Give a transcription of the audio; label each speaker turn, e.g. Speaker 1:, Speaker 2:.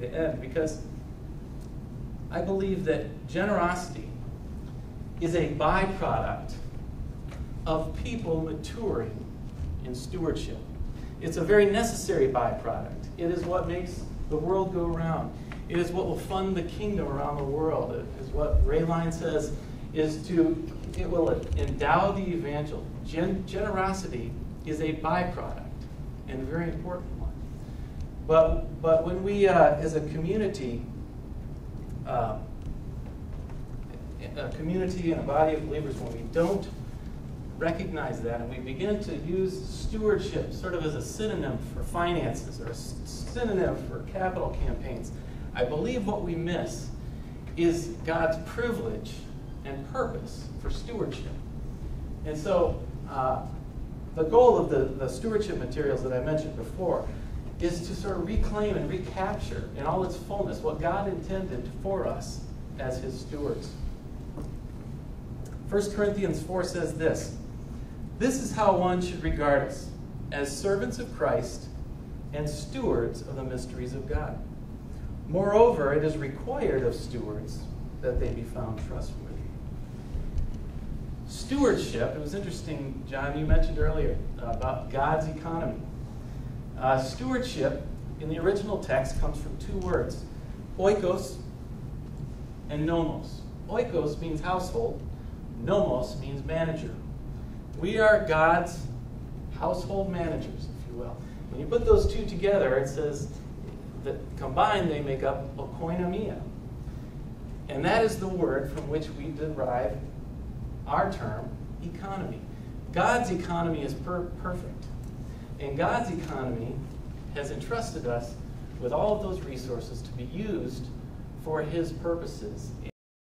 Speaker 1: to end, because I believe that generosity is a byproduct of people maturing in stewardship. It's a very necessary byproduct. It is what makes the world go around. It is what will fund the kingdom around the world. It is what Rayline says it will endow the evangel. Generosity is a byproduct, and a very important one. But when we, as a community and a body of believers, when we don't recognize that and we begin to use stewardship sort of as a synonym for finances or a synonym for capital campaigns, I believe what we miss is God's privilege and purpose for stewardship. And so the goal of the stewardship materials that I mentioned before is to sort of reclaim and recapture in all its fullness what God intended for us as his stewards. 1 Corinthians 4 says this: "This is how one should regard us, as servants of Christ and stewards of the mysteries of God. Moreover, it is required of stewards that they be found trustworthy." Stewardship, it was interesting, John, you mentioned earlier about God's economy. Stewardship in the original text comes from two words, oikos and nomos. Oikos means household, nomos means manager. We are God's household managers, if you will. When you put those two together, it says that combined they make up oikonomia. And that is the word from which we derive our term, economy. God's economy is perfect. And God's economy has entrusted us with all of those resources to be used for his purposes.